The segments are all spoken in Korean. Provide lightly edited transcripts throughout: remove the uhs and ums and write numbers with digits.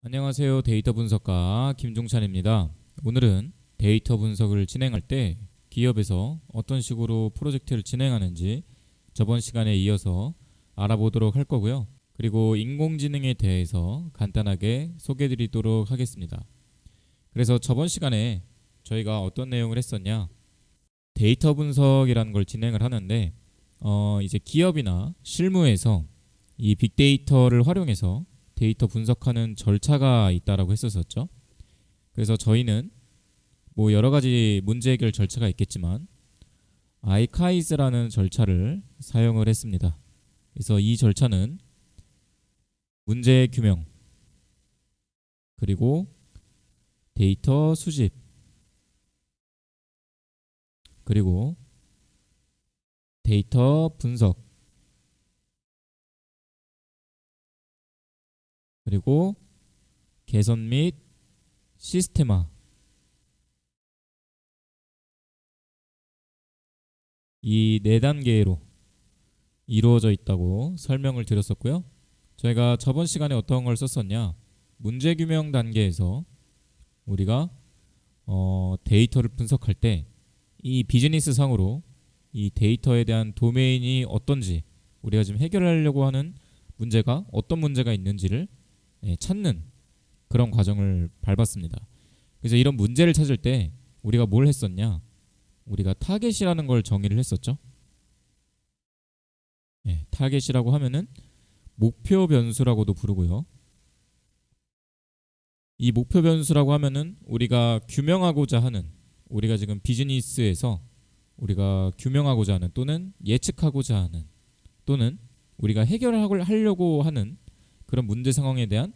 안녕하세요. 데이터 분석가 김종찬입니다. 오늘은 데이터 분석을 진행할 때 기업에서 어떤 식으로 프로젝트를 진행하는지 저번 시간에 이어서 알아보도록 할 거고요. 그리고 인공지능에 대해서 간단하게 소개해 드리도록 하겠습니다. 그래서 저번 시간에 저희가 어떤 내용을 했었냐? 데이터 분석이라는 걸 진행을 하는데 이제 기업이나 실무에서 이 빅데이터를 활용해서 데이터 분석하는 절차가 있다라고 했었었죠. 그래서 저희는 뭐 여러 가지 문제 해결 절차가 있겠지만 아이카이즈라는 절차를 사용을 했습니다. 그래서 이 절차는 문제 규명, 그리고 데이터 수집, 그리고 데이터 분석, 그리고 개선 및 시스테마, 이 네 단계로 이루어져 있다고 설명을 드렸었고요. 저희가 저번 시간에 어떤 걸 썼었냐? 문제 규명 단계에서 우리가 데이터를 분석할 때 이 비즈니스 상으로 이 데이터에 대한 도메인이 어떤지, 우리가 지금 해결하려고 하는 문제가 어떤 문제가 있는지를 찾는 그런 과정을 밟았습니다. 그래서 이런 문제를 찾을 때 우리가 뭘 했었냐? 우리가 타겟이라는 걸 정의를 했었죠. 타겟이라고 하면은 목표 변수라고도 부르고요. 이 목표 변수라고 하면은 우리가 규명하고자 하는, 우리가 지금 비즈니스에서 우리가 규명하고자 하는 또는 예측하고자 하는 또는 우리가 해결하려고 하는 그런 문제 상황에 대한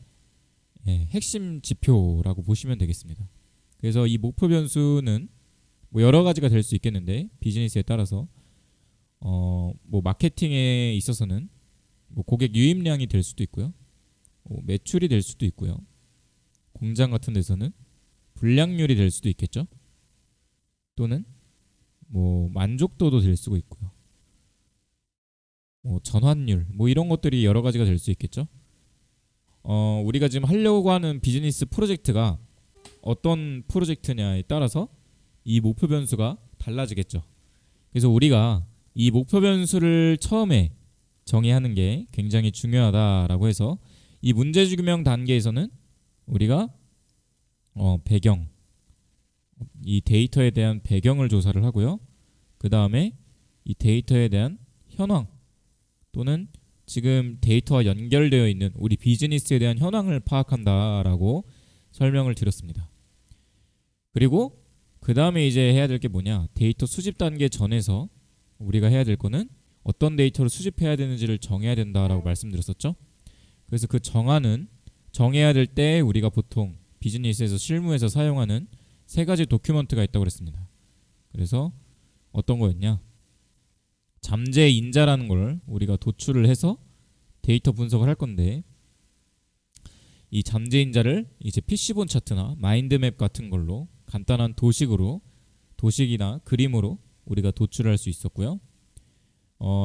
핵심 지표라고 보시면 되겠습니다. 그래서 이 목표 변수는 뭐 여러 가지가 될 수 있겠는데 비즈니스에 따라서 뭐 마케팅에 있어서는 뭐 고객 유입량이 될 수도 있고요. 매출이 될 수도 있고요. 공장 같은 데서는 불량률이 될 수도 있겠죠. 또는 뭐 만족도도 될 수가 있고요. 뭐 전환율, 뭐 이런 것들이 여러 가지가 될 수 있겠죠. 우리가 지금 하려고 하는 비즈니스 프로젝트가 어떤 프로젝트냐에 따라서 이 목표 변수가 달라지겠죠. 그래서 우리가 이 목표 변수를 처음에 정의하는 게 굉장히 중요하다라고 해서 이 문제 규명 단계에서는 우리가 배경, 이 데이터에 대한 배경을 조사를 하고요. 그 다음에 이 데이터에 대한 현황 또는 지금 데이터와 연결되어 있는 우리 비즈니스에 대한 현황을 파악한다라고 설명을 드렸습니다. 그리고 그 다음에 이제 해야 될 게 뭐냐? 데이터 수집 단계 전에서 우리가 해야 될 거는 어떤 데이터를 수집해야 되는지를 정해야 된다라고 말씀드렸었죠. 그래서 그 정해야 될 때 우리가 보통 비즈니스에서 실무에서 사용하는 세 가지 도큐먼트가 있다고 그랬습니다. 그래서 어떤 거였냐? 잠재 인자라는 걸 우리가 도출을 해서 데이터 분석을 할 건데, 이 잠재 인자를 이제 PC본 차트나 마인드맵 같은 걸로 간단한 도식이나 그림으로 우리가 도출할 수 있었고요.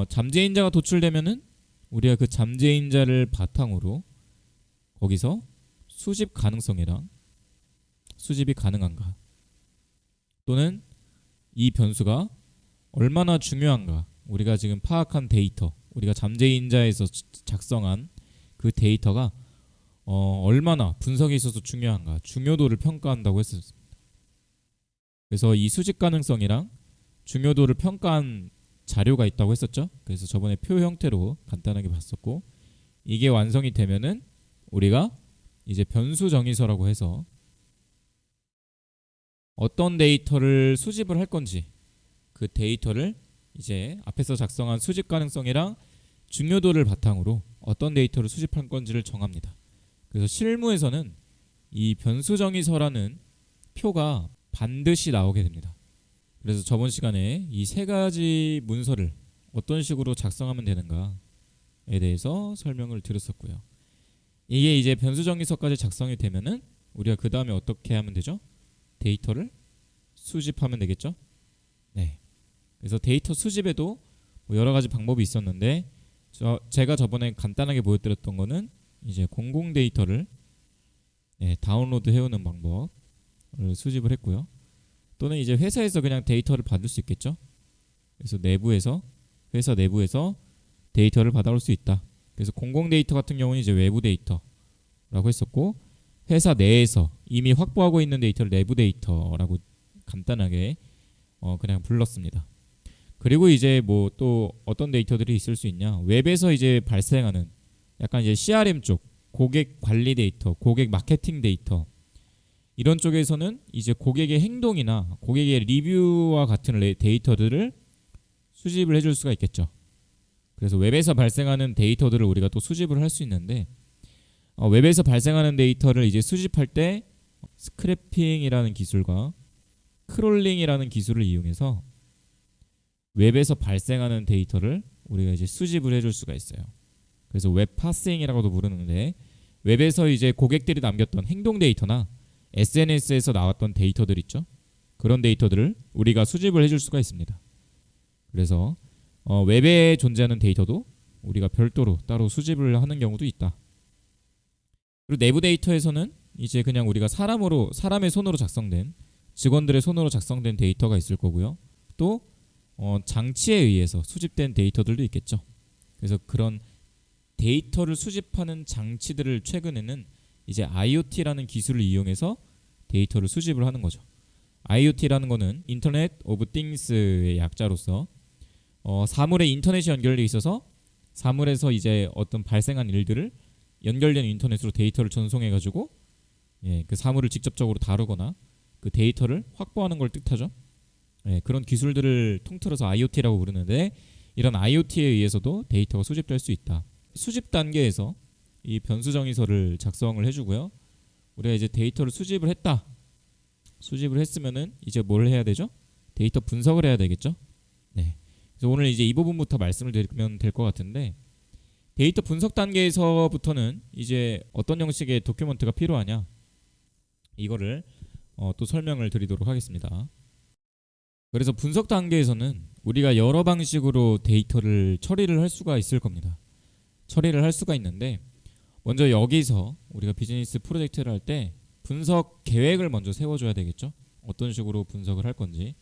잠재 인자가 도출되면은 우리가 그 잠재 인자를 바탕으로 거기서 수집 가능성이랑 수집이 가능한가, 또는 이 변수가 얼마나 중요한가, 우리가 지금 파악한 데이터, 우리가 잠재인자에서 작성한 그 데이터가 얼마나 분석에 있어서 중요한가, 중요도를 평가한다고 했었습니다. 그래서 이 수집 가능성이랑 중요도를 평가한 자료가 있다고 했었죠. 그래서 저번에 표 형태로 간단하게 봤었고, 이게 완성이 되면은 우리가 이제 변수 정의서라고 해서 어떤 데이터를 수집을 할 건지, 그 데이터를 이제 앞에서 작성한 수집 가능성이랑 중요도를 바탕으로 어떤 데이터를 수집할 건지를 정합니다. 그래서 실무에서는 이 변수 정의서라는 표가 반드시 나오게 됩니다. 그래서 저번 시간에 이 세 가지 문서를 어떤 식으로 작성하면 되는가에 대해서 설명을 드렸었고요. 이게 이제 변수 정의서까지 작성이 되면은 우리가 그 다음에 어떻게 하면 되죠? 데이터를 수집하면 되겠죠? 네. 그래서 데이터 수집에도 뭐 여러 가지 방법이 있었는데 제가 저번에 간단하게 보여드렸던 거는 이제 공공 데이터를 다운로드 해오는 방법을 수집을 했고요. 또는 이제 회사에서 그냥 데이터를 받을 수 있겠죠. 그래서 회사 내부에서 데이터를 받아올 수 있다. 그래서 공공 데이터 같은 경우는 이제 외부 데이터라고 했었고, 회사 내에서 이미 확보하고 있는 데이터를 내부 데이터라고 간단하게 그냥 불렀습니다. 그리고 이제 뭐 또 어떤 데이터들이 있을 수 있냐? 웹에서 이제 발생하는 약간 이제 CRM 쪽 고객 관리 데이터, 고객 마케팅 데이터, 이런 쪽에서는 이제 고객의 행동이나 고객의 리뷰와 같은 데이터들을 수집을 해줄 수가 있겠죠. 그래서 웹에서 발생하는 데이터들을 우리가 또 수집을 할 수 있는데, 웹에서 발생하는 데이터를 이제 수집할 때 스크래핑이라는 기술과 크롤링이라는 기술을 이용해서 웹에서 발생하는 데이터를 우리가 이제 수집을 해줄 수가 있어요. 그래서 웹 파싱이라고도 부르는데, 웹에서 이제 고객들이 남겼던 행동 데이터나 SNS에서 나왔던 데이터들 있죠. 그런 데이터들을 우리가 수집을 해줄 수가 있습니다. 그래서 웹에 존재하는 데이터도 우리가 별도로 따로 수집을 하는 경우도 있다. 그리고 내부 데이터에서는 이제 그냥 우리가 사람의 손으로 작성된, 직원들의 손으로 작성된 데이터가 있을 거고요. 또 장치에 의해서 수집된 데이터들도 있겠죠. 그래서 그런 데이터를 수집하는 장치들을 최근에는 이제 IoT라는 기술을 이용해서 데이터를 수집을 하는 거죠. IoT라는 거는 인터넷 오브 띵스의 약자로서 사물에 인터넷이 연결되어 있어서 사물에서 이제 어떤 발생한 일들을 연결된 인터넷으로 데이터를 전송해가지고 그 사물을 직접적으로 다루거나 그 데이터를 확보하는 걸 뜻하죠. 그런 기술들을 통틀어서 IoT라고 부르는데, 이런 IoT에 의해서도 데이터가 수집될 수 있다. 수집 단계에서 이 변수 정의서를 작성을 해주고요. 우리가 이제 데이터를 수집을 했다. 수집을 했으면은 이제 뭘 해야 되죠? 데이터 분석을 해야 되겠죠. 그래서 오늘 이제 이 부분부터 말씀을 드리면 될 것 같은데, 데이터 분석 단계에서부터는 이제 어떤 형식의 도큐먼트가 필요하냐, 이거를 또 설명을 드리도록 하겠습니다. 그래서 분석 단계에서는 우리가 여러 방식으로 데이터를 처리를 할 수가 있을 겁니다. 처리를 할 수가 있는데, 먼저 여기서 우리가 비즈니스 프로젝트를 할 때 분석 계획을 먼저 세워줘야 되겠죠. 어떤 식으로 분석을 할 건지,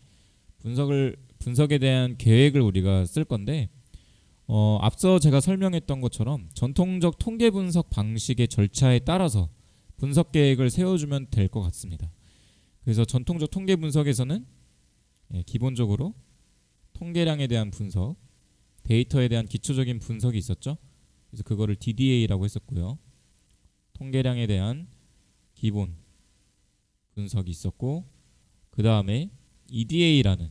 분석에 대한 계획을 우리가 쓸 건데, 앞서 제가 설명했던 것처럼 전통적 통계 분석 방식의 절차에 따라서 분석 계획을 세워주면 될 것 같습니다. 그래서 전통적 통계 분석에서는 기본적으로 통계량에 대한 분석, 데이터에 대한 기초적인 분석이 있었죠. 그래서 그거를 DDA라고 했었고요. 통계량에 대한 기본 분석이 있었고, 그 다음에 EDA라는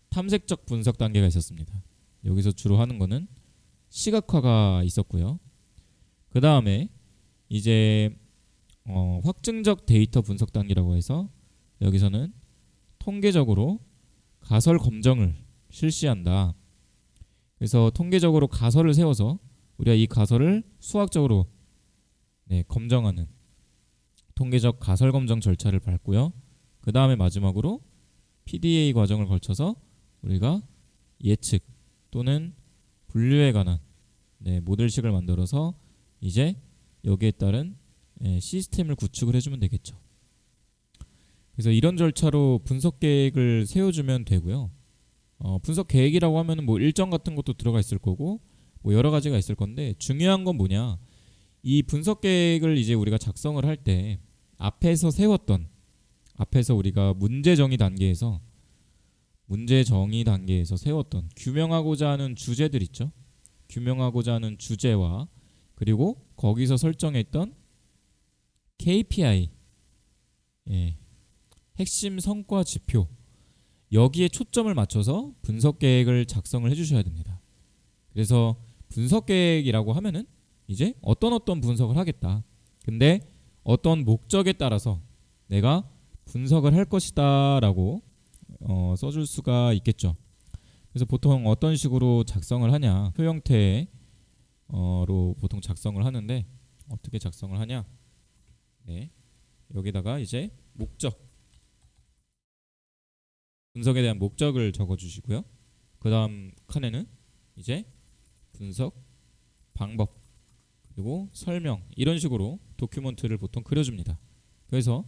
탐색적 분석 단계가 있었습니다. 여기서 주로 하는 거는 시각화가 있었고요. 그 다음에 이제 확증적 데이터 분석 단계라고 해서 여기서는 통계적으로 가설 검정을 실시한다. 그래서 통계적으로 가설을 세워서 우리가 이 가설을 수학적으로 검정하는 통계적 가설 검정 절차를 밟고요. 그 다음에 마지막으로 PDA 과정을 거쳐서 우리가 예측 또는 분류에 관한 모델식을 만들어서 이제 여기에 따른 시스템을 구축을 해주면 되겠죠. 그래서 이런 절차로 분석 계획을 세워주면 되고요. 분석 계획이라고 하면은 뭐 일정 같은 것도 들어가 있을 거고 뭐 여러 가지가 있을 건데, 중요한 건 뭐냐, 이 분석 계획을 이제 우리가 작성을 할 때 앞에서 우리가 문제 정의 단계에서 세웠던 규명하고자 하는 주제들 있죠. 규명하고자 하는 주제와 그리고 거기서 설정했던 KPI, 핵심 성과 지표, 여기에 초점을 맞춰서 분석 계획을 작성을 해주셔야 됩니다. 그래서 분석 계획이라고 하면은 이제 어떤 분석을 하겠다. 근데 어떤 목적에 따라서 내가 분석을 할 것이다 라고 써줄 수가 있겠죠. 그래서 보통 어떤 식으로 작성을 하냐, 표 형태로 보통 작성을 하는데, 어떻게 작성을 하냐, 여기다가 이제 분석에 대한 목적을 적어주시고요. 그 다음 칸에는 이제 분석 방법 그리고 설명, 이런 식으로 도큐먼트를 보통 그려줍니다. 그래서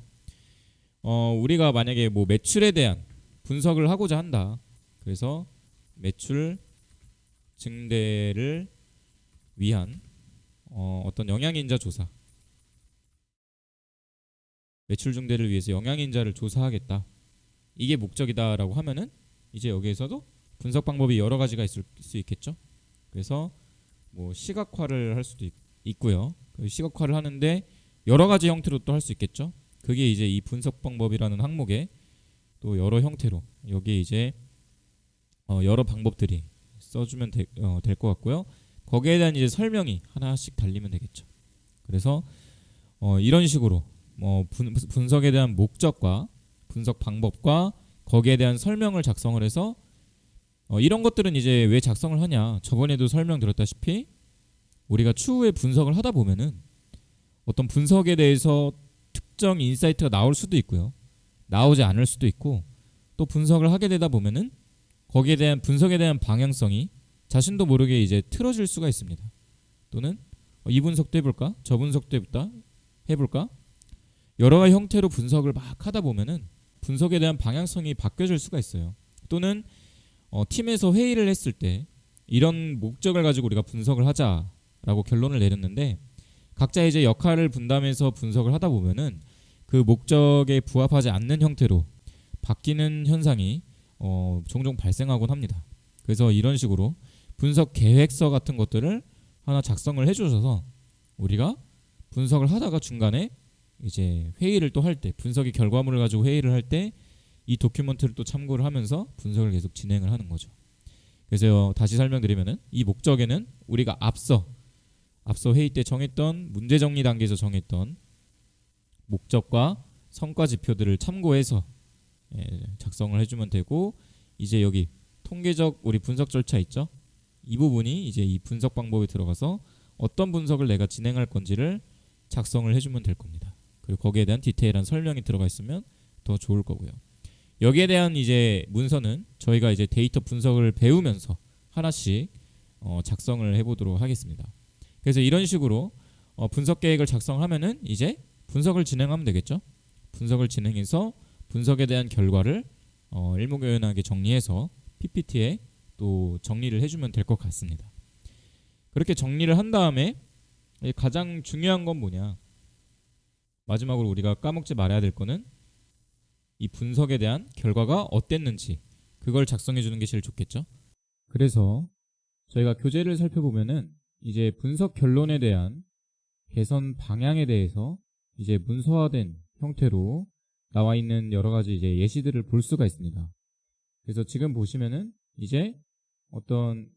우리가 만약에 뭐 매출에 대한 분석을 하고자 한다. 그래서 매출 증대를 위한 어떤 영양인자 조사, 매출 증대를 위해서 영양인자를 조사하겠다. 이게 목적이다라고 하면은 이제 여기에서도 분석 방법이 여러 가지가 있을 수 있겠죠. 그래서 뭐 시각화를 할 수도 있고요. 시각화를 하는데 여러 가지 형태로 또 할 수 있겠죠. 그게 이제 이 분석 방법이라는 항목에 또 여러 형태로 여기에 이제 여러 방법들이 써주면 될 것 같고요. 거기에 대한 이제 설명이 하나씩 달리면 되겠죠. 그래서 이런 식으로 분석에 대한 목적과 분석 방법과 거기에 대한 설명을 작성을 해서 이런 것들은 이제 왜 작성을 하냐, 저번에도 설명드렸다시피 우리가 추후에 분석을 하다 보면은 어떤 분석에 대해서 특정 인사이트가 나올 수도 있고요, 나오지 않을 수도 있고, 또 분석을 하게 되다 보면은 거기에 대한 분석에 대한 방향성이 자신도 모르게 이제 틀어질 수가 있습니다. 또는 이 분석도 해볼까, 저 분석도 해볼까, 여러 가지 형태로 분석을 막 하다 보면은 분석에 대한 방향성이 바뀌어질 수가 있어요. 또는 팀에서 회의를 했을 때 이런 목적을 가지고 우리가 분석을 하자라고 결론을 내렸는데, 각자 이제 역할을 분담해서 분석을 하다 보면은 그 목적에 부합하지 않는 형태로 바뀌는 현상이 종종 발생하곤 합니다. 그래서 이런 식으로 분석 계획서 같은 것들을 하나 작성을 해주셔서 우리가 분석을 하다가 중간에 이제 회의를 또 할 때, 분석의 결과물을 가지고 회의를 할 때 이 도큐먼트를 또 참고를 하면서 분석을 계속 진행을 하는 거죠. 그래서 다시 설명드리면은 이 목적에는 우리가 앞서 회의 때 정했던 문제 정리 단계에서 정했던 목적과 성과 지표들을 참고해서 작성을 해주면 되고, 이제 여기 통계적 우리 분석 절차 있죠. 이 부분이 이제 이 분석 방법에 들어가서 어떤 분석을 내가 진행할 건지를 작성을 해주면 될 겁니다. 그리고 거기에 대한 디테일한 설명이 들어가 있으면 더 좋을 거고요. 여기에 대한 이제 문서는 저희가 이제 데이터 분석을 배우면서 하나씩 작성을 해보도록 하겠습니다. 그래서 이런 식으로 분석 계획을 작성하면은 이제 분석을 진행하면 되겠죠. 분석을 진행해서 분석에 대한 결과를 일목요연하게 정리해서 PPT에 또 정리를 해주면 될 것 같습니다. 그렇게 정리를 한 다음에 가장 중요한 건 뭐냐, 마지막으로 우리가 까먹지 말아야 될 거는 이 분석에 대한 결과가 어땠는지, 그걸 작성해 주는 게 제일 좋겠죠. 그래서 저희가 교재를 살펴보면은 이제 분석 결론에 대한 개선 방향에 대해서 이제 문서화된 형태로 나와 있는 여러 가지 이제 예시들을 볼 수가 있습니다. 그래서 지금 보시면은 이제 어떤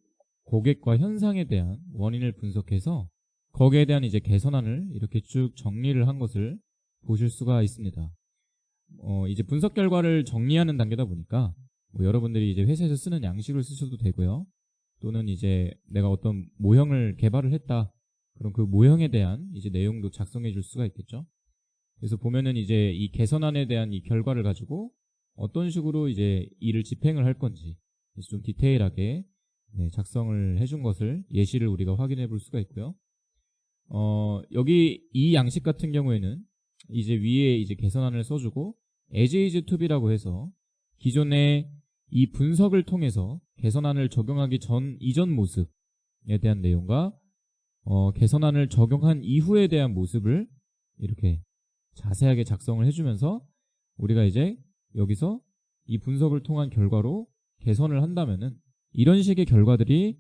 고객과 현상에 대한 원인을 분석해서 거기에 대한 이제 개선안을 이렇게 쭉 정리를 한 것을 보실 수가 있습니다. 이제 분석 결과를 정리하는 단계다 보니까 여러분들이 이제 회사에서 쓰는 양식을 쓰셔도 되고요. 또는 이제 내가 어떤 모형을 개발을 했다. 그럼 그 모형에 대한 이제 내용도 작성해 줄 수가 있겠죠. 그래서 보면은 이제 이 개선안에 대한 이 결과를 가지고 어떤 식으로 이제 일을 집행을 할 건지 좀 디테일하게 작성을 해준 것을 예시를 우리가 확인해 볼 수가 있고요. 여기 이 양식 같은 경우에는 이제 위에 이제 개선안을 써주고 as is to be라고 해서 기존에 이 분석을 통해서 개선안을 적용하기 이전 모습에 대한 내용과 개선안을 적용한 이후에 대한 모습을 이렇게 자세하게 작성을 해주면서 우리가 이제 여기서 이 분석을 통한 결과로 개선을 한다면은 이런 식의 결과들이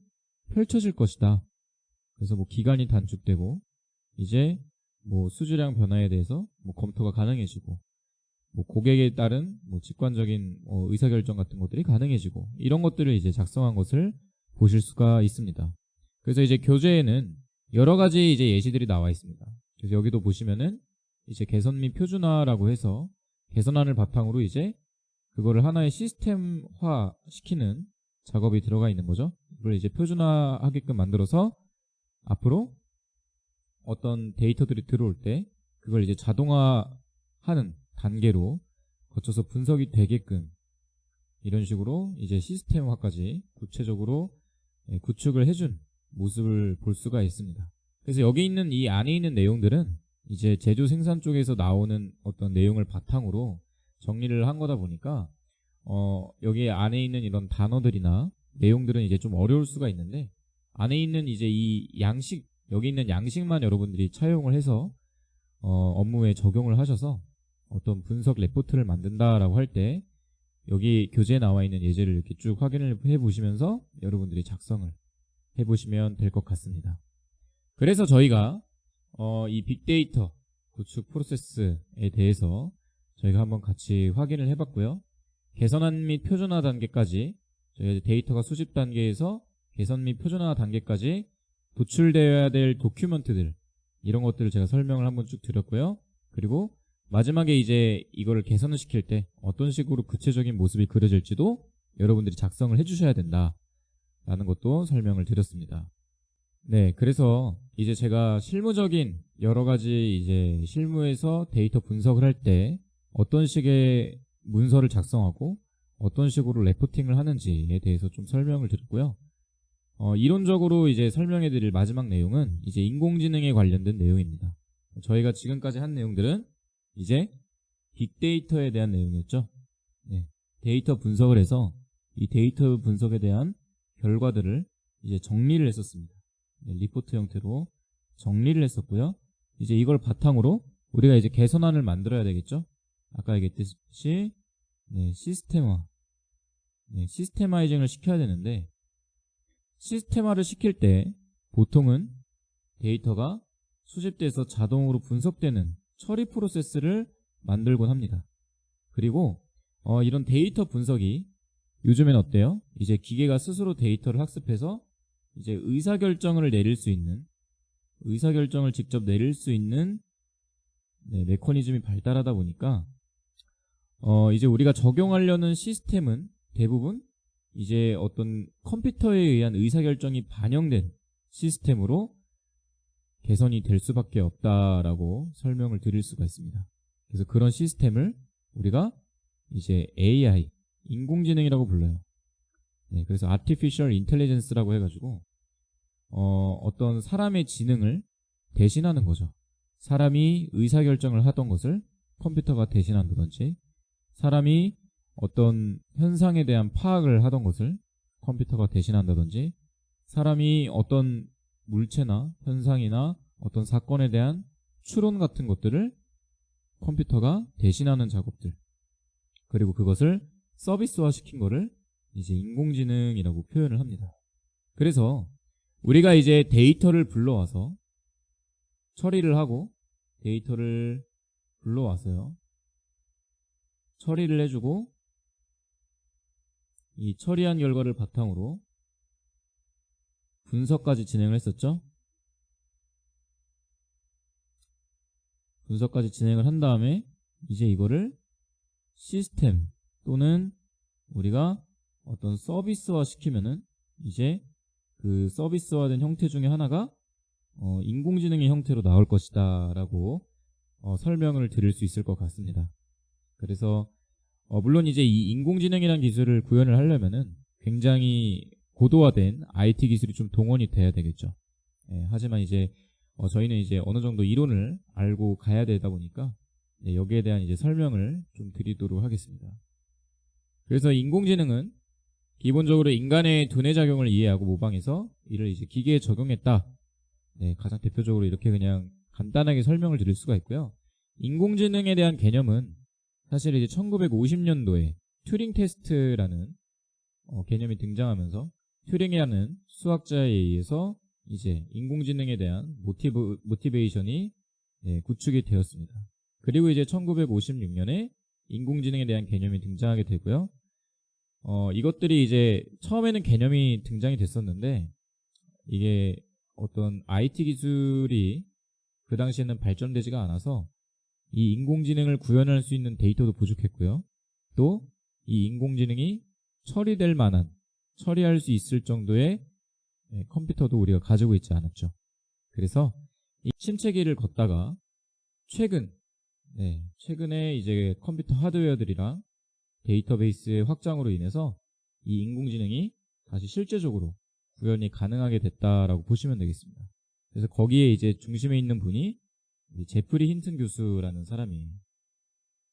펼쳐질 것이다. 그래서 뭐 기간이 단축되고 이제 뭐 수주량 변화에 대해서 뭐 검토가 가능해지고 뭐 고객에 따른 뭐 직관적인 의사결정 같은 것들이 가능해지고 이런 것들을 이제 작성한 것을 보실 수가 있습니다. 그래서 이제 교재에는 여러 가지 이제 예시들이 나와 있습니다. 그래서 여기도 보시면은 이제 개선 및 표준화라고 해서 개선안을 바탕으로 이제 그거를 하나의 시스템화 시키는 작업이 들어가 있는 거죠. 그걸 이제 표준화하게끔 만들어서 앞으로 어떤 데이터들이 들어올 때 그걸 이제 자동화하는 단계로 거쳐서 분석이 되게끔 이런 식으로 이제 시스템화까지 구체적으로 구축을 해준 모습을 볼 수가 있습니다. 그래서 여기 있는 이 안에 있는 내용들은 이제 제조 생산 쪽에서 나오는 어떤 내용을 바탕으로 정리를 한 거다 보니까 여기 안에 있는 이런 단어들이나 내용들은 이제 좀 어려울 수가 있는데, 안에 있는 이제 이 양식, 여기 있는 양식만 여러분들이 차용을 해서 업무에 적용을 하셔서 어떤 분석 레포트를 만든다라고 할 때 여기 교재에 나와 있는 예제를 이렇게 쭉 확인을 해 보시면서 여러분들이 작성을 해 보시면 될 것 같습니다. 그래서 저희가 이 빅데이터 구축 프로세스에 대해서 저희가 한번 같이 확인을 해 봤고요. 개선안 및 표준화 단계까지, 저희 데이터가 수집 단계에서 개선 및 표준화 단계까지 도출되어야 될 도큐먼트들, 이런 것들을 제가 설명을 한번 쭉 드렸고요. 그리고 마지막에 이제 이거를 개선을 시킬 때 어떤 식으로 구체적인 모습이 그려질지도 여러분들이 작성을 해주셔야 된다라는 것도 설명을 드렸습니다. 네, 그래서 이제 제가 실무적인 여러 가지 이제 실무에서 데이터 분석을 할 때 어떤 식의 문서를 작성하고 어떤 식으로 레포팅을 하는지에 대해서 좀 설명을 드렸고요. 이론적으로 이제 설명해 드릴 마지막 내용은 이제 인공지능에 관련된 내용입니다. 저희가 지금까지 한 내용들은 이제 빅데이터에 대한 내용이었죠. 네, 데이터 분석을 해서 이 데이터 분석에 대한 결과들을 이제 정리를 했었습니다. 네, 리포트 형태로 정리를 했었고요. 이제 이걸 바탕으로 우리가 이제 개선안을 만들어야 되겠죠. 아까 얘기했듯이 시스테마이징을 시켜야 되는데, 시스테마를 시킬 때 보통은 데이터가 수집돼서 자동으로 분석되는 처리 프로세스를 만들곤 합니다. 그리고 이런 데이터 분석이 요즘엔 어때요? 이제 기계가 스스로 데이터를 학습해서 이제 의사결정을 직접 내릴 수 있는 메커니즘이 발달하다 보니까 이제 우리가 적용하려는 시스템은 대부분 이제 어떤 컴퓨터에 의한 의사결정이 반영된 시스템으로 개선이 될 수밖에 없다라고 설명을 드릴 수가 있습니다. 그래서 그런 시스템을 우리가 이제 AI, 인공지능이라고 불러요. 네, 그래서 Artificial Intelligence라고 해가지고 어떤 사람의 지능을 대신하는 거죠. 사람이 의사결정을 하던 것을 컴퓨터가 대신한다든지, 사람이 어떤 현상에 대한 파악을 하던 것을 컴퓨터가 대신한다든지, 사람이 어떤 물체나 현상이나 어떤 사건에 대한 추론 같은 것들을 컴퓨터가 대신하는 작업들, 그리고 그것을 서비스화 시킨 거를 이제 인공지능이라고 표현을 합니다. 그래서 우리가 이제 데이터를 불러와서 처리를 하고, 데이터를 불러와서요 처리를 해주고, 이 처리한 결과를 바탕으로 분석까지 진행을 했었죠. 분석까지 진행을 한 다음에 이제 이거를 시스템 또는 우리가 어떤 서비스화 시키면은 이제 그 서비스화된 형태 중에 하나가 인공지능의 형태로 나올 것이다 라고 설명을 드릴 수 있을 것 같습니다. 그래서 물론 이제 이 인공지능이라는 기술을 구현을 하려면은 굉장히 고도화된 IT 기술이 좀 동원이 돼야 되겠죠. 하지만 이제 저희는 이제 어느 정도 이론을 알고 가야 되다 보니까 여기에 대한 이제 설명을 좀 드리도록 하겠습니다. 그래서 인공지능은 기본적으로 인간의 두뇌 작용을 이해하고 모방해서 이를 이제 기계에 적용했다. 가장 대표적으로 이렇게 그냥 간단하게 설명을 드릴 수가 있고요. 인공지능에 대한 개념은 사실 이제 1950년도에 튜링 테스트라는 개념이 등장하면서 튜링이라는 수학자에 의해서 이제 인공지능에 대한 모티베이션이 구축이 되었습니다. 그리고 이제 1956년에 인공지능에 대한 개념이 등장하게 되고요. 이것들이 이제 처음에는 개념이 등장이 됐었는데, 이게 어떤 IT 기술이 그 당시에는 발전되지가 않아서 이 인공지능을 구현할 수 있는 데이터도 부족했고요. 또 이 인공지능이 처리할 수 있을 정도의 컴퓨터도 우리가 가지고 있지 않았죠. 그래서 이 침체기를 걷다가 최근에 이제 컴퓨터 하드웨어들이랑 데이터베이스의 확장으로 인해서 이 인공지능이 다시 실제적으로 구현이 가능하게 됐다라고 보시면 되겠습니다. 그래서 거기에 이제 중심에 있는 분이 이 제프리 힌튼 교수라는 사람이에요.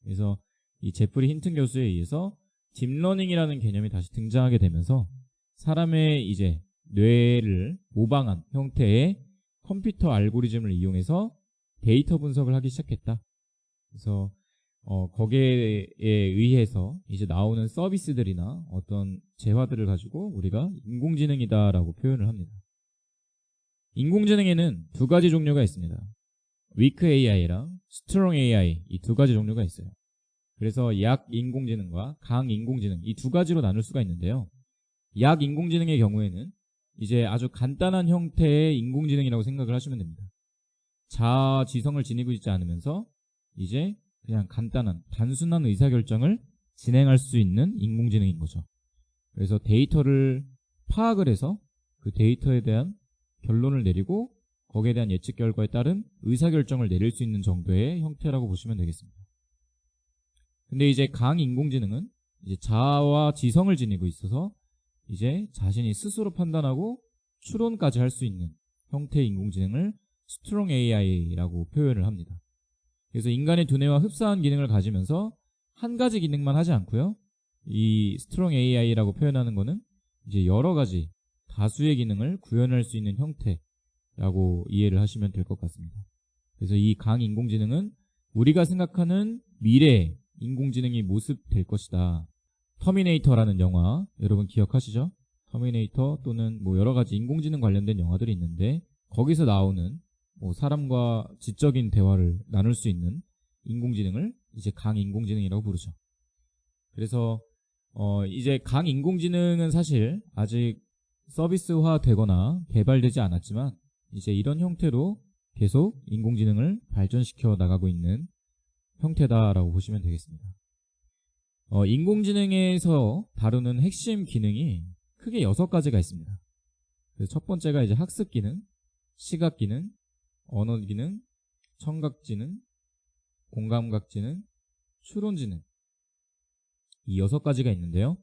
그래서 이 제프리 힌튼 교수에 의해서 딥러닝이라는 개념이 다시 등장하게 되면서 사람의 이제 뇌를 모방한 형태의 컴퓨터 알고리즘을 이용해서 데이터 분석을 하기 시작했다. 그래서 거기에 의해서 이제 나오는 서비스들이나 어떤 재화들을 가지고 우리가 인공지능이다라고 표현을 합니다. 인공지능에는 두 가지 종류가 있습니다. weak AI랑 strong AI, 이 두 가지 종류가 있어요. 그래서 약 인공지능과 강 인공지능, 이 두 가지로 나눌 수가 있는데요. 약 인공지능의 경우에는 이제 아주 간단한 형태의 인공지능이라고 생각을 하시면 됩니다. 자아 지성을 지니고 있지 않으면서 이제 그냥 간단한 단순한 의사결정을 진행할 수 있는 인공지능인 거죠. 그래서 데이터를 파악을 해서 그 데이터에 대한 결론을 내리고 거기에 대한 예측 결과에 따른 의사결정을 내릴 수 있는 정도의 형태라고 보시면 되겠습니다. 근데 이제 강인공지능은 이제 자아와 지성을 지니고 있어서 이제 자신이 스스로 판단하고 추론까지 할 수 있는 형태의 인공지능을 스트롱 AI라고 표현을 합니다. 그래서 인간의 두뇌와 흡사한 기능을 가지면서 한 가지 기능만 하지 않고요. 이 스트롱 AI라고 표현하는 거는 이제 여러 가지 다수의 기능을 구현할 수 있는 형태라고 이해를 하시면 될 것 같습니다. 그래서 이 강인공지능은 우리가 생각하는 미래의 인공지능이 모습될 것이다. 터미네이터라는 영화 여러분 기억하시죠? 터미네이터 또는 뭐 여러 가지 인공지능 관련된 영화들이 있는데 거기서 나오는 뭐 사람과 지적인 대화를 나눌 수 있는 인공지능을 이제 강인공지능이라고 부르죠. 그래서 이제 강인공지능은 사실 아직 서비스화 되거나 개발되지 않았지만 이제 이런 형태로 계속 인공지능을 발전시켜 나가고 있는 형태다라고 보시면 되겠습니다. 인공지능에서 다루는 핵심 기능이 크게 6가지가 있습니다. 그래서 첫 번째가 이제 학습 기능, 시각 기능, 언어 기능, 청각 지능, 공감각 지능, 추론 지능, 이 6가지가 있는데요.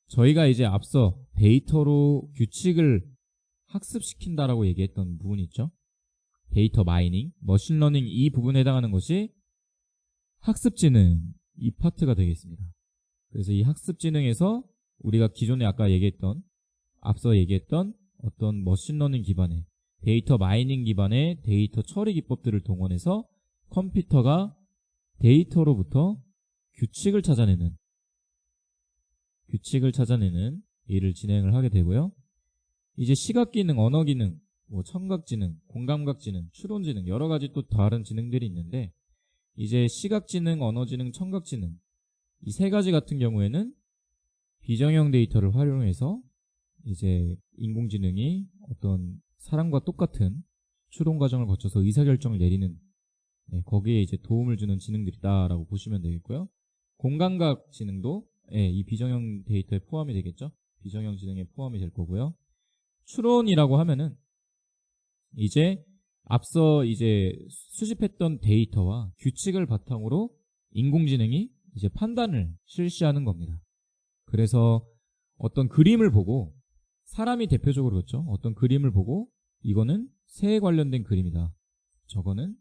저희가 이제 앞서 데이터로 규칙을 학습시킨다라고 얘기했던 부분이 있죠. 데이터 마이닝, 머신러닝, 이 부분에 해당하는 것이 학습지능 이 파트가 되겠습니다. 그래서 이 학습지능에서 우리가 기존에 아까 앞서 얘기했던 어떤 머신러닝 기반의 데이터 마이닝 기반의 데이터 처리 기법들을 동원해서 컴퓨터가 데이터로부터 규칙을 찾아내는 일을 진행을 하게 되고요. 이제 시각 기능, 언어 기능, 뭐 청각 지능, 공감각 지능, 추론 지능, 여러 가지 또 다른 지능들이 있는데 이제 시각 지능, 언어 지능, 청각 지능 이 3가지 같은 경우에는 비정형 데이터를 활용해서 이제 인공지능이 어떤 사람과 똑같은 추론 과정을 거쳐서 의사결정을 내리는 거기에 이제 도움을 주는 지능들이다라고 보시면 되겠고요. 공감각 지능도 이 비정형 데이터에 포함이 되겠죠. 비정형 지능에 포함이 될 거고요. 추론이라고 하면은 이제 앞서 이제 수집했던 데이터와 규칙을 바탕으로 인공지능이 이제 판단을 실시하는 겁니다. 그래서 어떤 그림을 보고 사람이 대표적으로 그렇죠. 어떤 그림을 보고 이거는 새에 관련된 그림이다. 저거는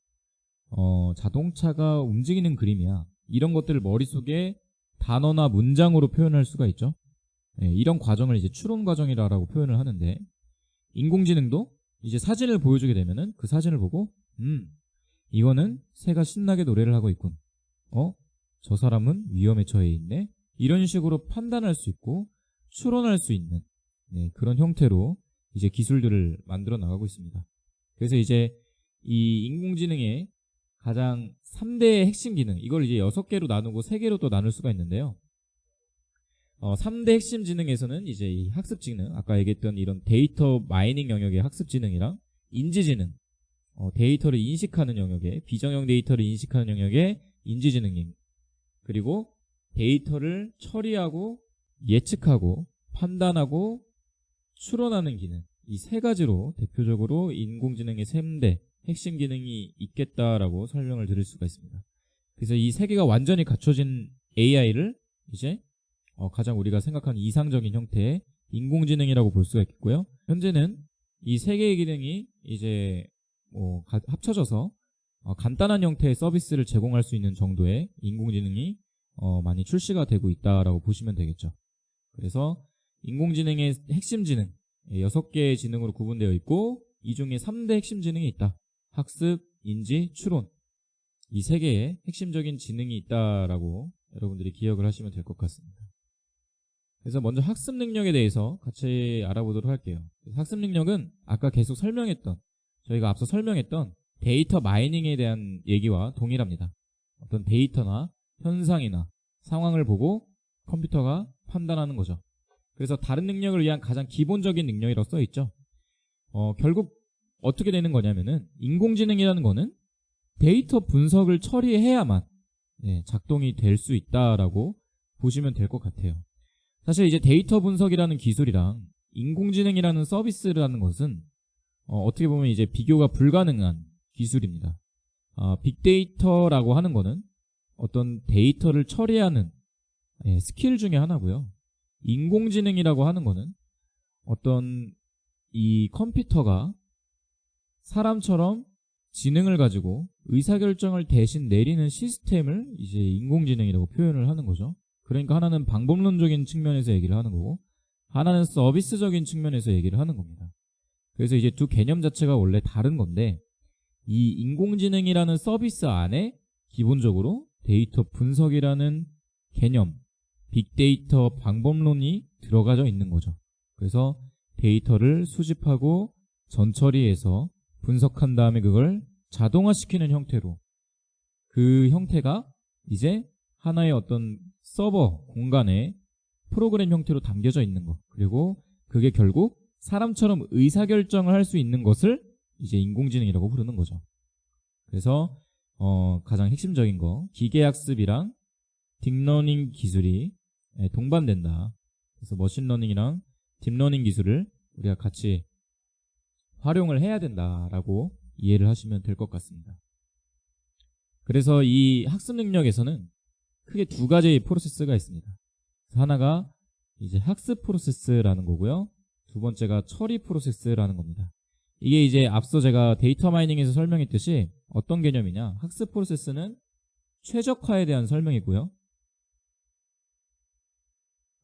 자동차가 움직이는 그림이야. 이런 것들을 머릿속에 단어나 문장으로 표현할 수가 있죠. 이런 과정을 이제 추론 과정이라고 표현을 하는데 인공지능도 이제 사진을 보여주게 되면은 그 사진을 보고 이거는 새가 신나게 노래를 하고 있군. 저 사람은 위험에 처해 있네. 이런 식으로 판단할 수 있고 추론할 수 있는 그런 형태로 이제 기술들을 만들어 나가고 있습니다. 그래서 이제 이 인공지능의 가장 3대의 핵심 기능, 이걸 이제 6개로 나누고 3개로 또 나눌 수가 있는데요. 3대 핵심 지능에서는 이제 이 학습 지능, 아까 얘기했던 이런 데이터 마이닝 영역의 학습 지능이랑 인지 지능, 데이터를 인식하는 영역의 비정형 데이터를 인식하는 영역의 인지 지능인, 그리고 데이터를 처리하고 예측하고 판단하고 추론하는 기능, 이 3가지로 대표적으로 인공지능의 3대 핵심 기능이 있겠다라고 설명을 드릴 수가 있습니다. 그래서 이 3개가 완전히 갖춰진 AI를 이제 가장 우리가 생각하는 이상적인 형태의 인공지능이라고 볼 수가 있겠고요. 현재는 이 3개의 기능이 이제 합쳐져서 간단한 형태의 서비스를 제공할 수 있는 정도의 인공지능이 많이 출시가 되고 있다라고 보시면 되겠죠. 그래서 인공지능의 핵심 지능 6개의 지능으로 구분되어 있고 이 중에 3대 핵심 지능이 있다. 학습, 인지, 추론. 이 3개의 핵심적인 지능이 있다라고 여러분들이 기억을 하시면 될 것 같습니다. 그래서 먼저 학습 능력에 대해서 같이 알아보도록 할게요. 학습 능력은 아까 계속 저희가 앞서 설명했던 데이터 마이닝에 대한 얘기와 동일합니다. 어떤 데이터나 현상이나 상황을 보고 컴퓨터가 판단하는 거죠. 그래서 다른 능력을 위한 가장 기본적인 능력이라고 써 있죠. 결국 어떻게 되는 거냐면은 인공지능이라는 거는 데이터 분석을 처리해야만 작동이 될 수 있다라고 보시면 될 것 같아요. 사실 이제 데이터 분석이라는 기술이랑 인공지능이라는 서비스라는 것은 어떻게 보면 이제 비교가 불가능한 기술입니다. 빅데이터라고 하는 거는 어떤 데이터를 처리하는 스킬 중에 하나고요. 인공지능이라고 하는 거는 어떤 이 컴퓨터가 사람처럼 지능을 가지고 의사결정을 대신 내리는 시스템을 이제 인공지능이라고 표현을 하는 거죠. 그러니까 하나는 방법론적인 측면에서 얘기를 하는 거고 하나는 서비스적인 측면에서 얘기를 하는 겁니다. 그래서 이제 두 개념 자체가 원래 다른 건데 이 인공지능이라는 서비스 안에 기본적으로 데이터 분석이라는 개념, 빅데이터 방법론이 들어가져 있는 거죠. 그래서 데이터를 수집하고 전처리해서 분석한 다음에 그걸 자동화시키는 형태로 그 형태가 이제 하나의 어떤 서버 공간에 프로그램 형태로 담겨져 있는 것, 그리고 그게 결국 사람처럼 의사결정을 할 수 있는 것을 이제 인공지능이라고 부르는 거죠. 그래서 가장 핵심적인 거 기계학습이랑 딥러닝 기술이 동반된다. 그래서 머신러닝이랑 딥러닝 기술을 우리가 같이 활용을 해야 된다라고 이해를 하시면 될 것 같습니다. 그래서 이 학습 능력에서는 크게 두 가지의 프로세스가 있습니다. 하나가 이제 학습 프로세스라는 거고요. 두 번째가 처리 프로세스라는 겁니다. 이게 이제 앞서 제가 데이터 마이닝에서 설명했듯이 어떤 개념이냐, 학습 프로세스는 최적화에 대한 설명이고요.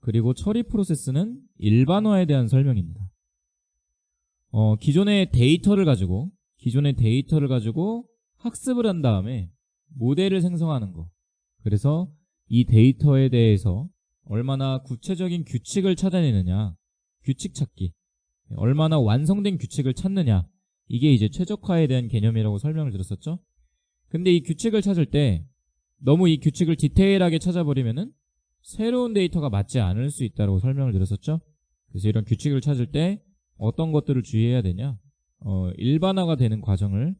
그리고 처리 프로세스는 일반화에 대한 설명입니다. 기존의 데이터를 가지고 학습을 한 다음에 모델을 생성하는 거. 그래서 이 데이터에 대해서 얼마나 구체적인 규칙을 찾아내느냐, 규칙 찾기, 얼마나 완성된 규칙을 찾느냐, 이게 이제 최적화에 대한 개념이라고 설명을 드렸었죠. 근데 이 규칙을 찾을 때 너무 이 규칙을 디테일하게 찾아버리면은 새로운 데이터가 맞지 않을 수 있다고 설명을 드렸었죠. 그래서 이런 규칙을 찾을 때 어떤 것들을 주의해야 되냐, 일반화가 되는 과정을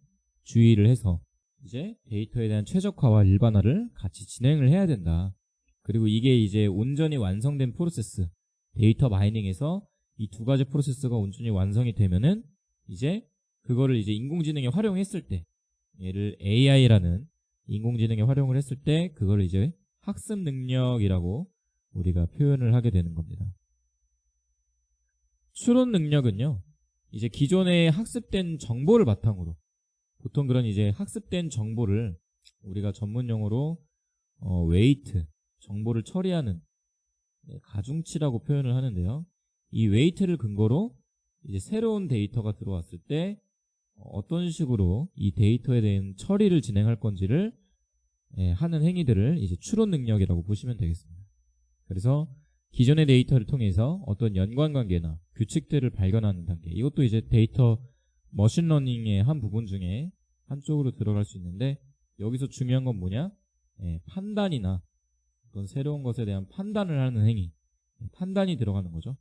주의를 해서 이제 데이터에 대한 최적화와 일반화를 같이 진행을 해야 된다. 그리고 이게 이제 온전히 완성된 프로세스, 데이터 마이닝에서 이 두 가지 프로세스가 온전히 완성이 되면은 이제 그거를 이제 인공지능에 활용했을 때, 얘를 AI라는 인공지능에 활용을 했을 때 그걸 이제 학습 능력이라고 우리가 표현을 하게 되는 겁니다. 추론 능력은요, 이제 기존에 학습된 정보를 바탕으로, 보통 그런 이제 학습된 정보를 우리가 전문 용어로 웨이트, 정보를 처리하는 가중치라고 표현을 하는데요. 이 웨이트를 근거로 이제 새로운 데이터가 들어왔을 때 어떤 식으로 이 데이터에 대한 처리를 진행할 건지를 하는 행위들을 이제 추론 능력이라고 보시면 되겠습니다. 그래서 기존의 데이터를 통해서 어떤 연관관계나 규칙들을 발견하는 단계, 이것도 이제 데이터 머신러닝의 한 부분 중에 한쪽으로 들어갈 수 있는데, 여기서 중요한 건 뭐냐? 판단이나 어떤 새로운 것에 대한 판단을 하는 행위, 판단이 들어가는 거죠.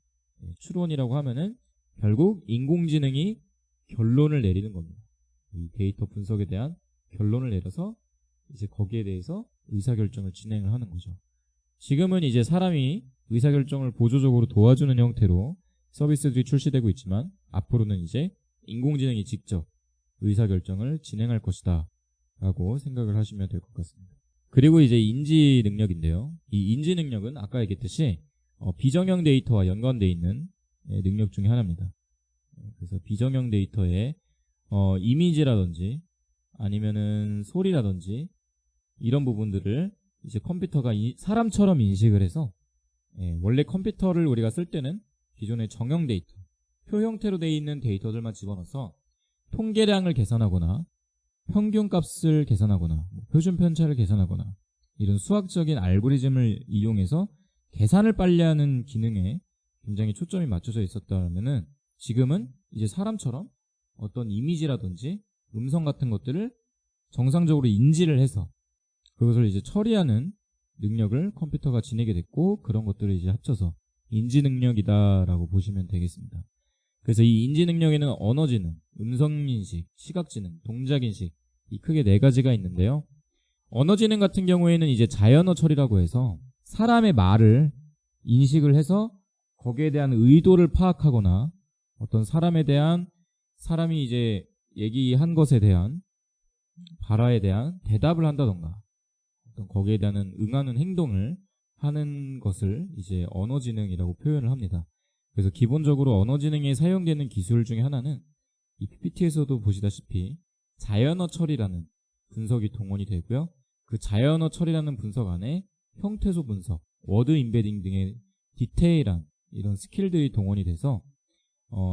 추론이라고 하면은 결국 인공지능이 결론을 내리는 겁니다. 이 데이터 분석에 대한 결론을 내려서 이제 거기에 대해서 의사결정을 진행을 하는 거죠. 지금은 이제 사람이 의사결정을 보조적으로 도와주는 형태로 서비스들이 출시되고 있지만, 앞으로는 이제 인공지능이 직접 의사결정을 진행할 것이다 라고 생각을 하시면 될 것 같습니다. 그리고 이제 인지 능력인데요. 이 인지 능력은 아까 얘기했듯이 비정형 데이터와 연관되어 있는 능력 중에 하나입니다. 그래서 비정형 데이터의 이미지라든지 아니면은 소리라든지 이런 부분들을 이제 컴퓨터가 사람처럼 인식을 해서 원래 컴퓨터를 우리가 쓸 때는 기존의 정형 데이터, 표 형태로 되어 있는 데이터들만 집어넣어서 통계량을 계산하거나 평균값을 계산하거나 표준 편차를 계산하거나 이런 수학적인 알고리즘을 이용해서 계산을 빨리 하는 기능에 굉장히 초점이 맞춰져 있었다면은 지금은 이제 사람처럼 어떤 이미지라든지 음성 같은 것들을 정상적으로 인지를 해서 그것을 이제 처리하는 능력을 컴퓨터가 지니게 됐고, 그런 것들을 이제 합쳐서 인지 능력이다라고 보시면 되겠습니다. 그래서 이 인지 능력에는 언어지능, 음성인식, 시각지능, 동작인식 이 크게 4가지가 있는데요. 언어지능 같은 경우에는 이제 자연어 처리라고 해서 사람의 말을 인식을 해서 거기에 대한 의도를 파악하거나 어떤 사람이 이제 얘기한 것에 대한 발화에 대한 대답을 한다던가 어떤 거기에 대한 응하는 행동을 하는 것을 이제 언어지능이라고 표현을 합니다. 그래서 기본적으로 언어지능에 사용되는 기술 중에 하나는 이 PPT에서도 보시다시피 자연어 처리라는 분석이 동원이 되고요. 그 자연어 처리라는 분석 안에 형태소 분석, 워드 임베딩 등의 디테일한 이런 스킬들이 동원이 돼서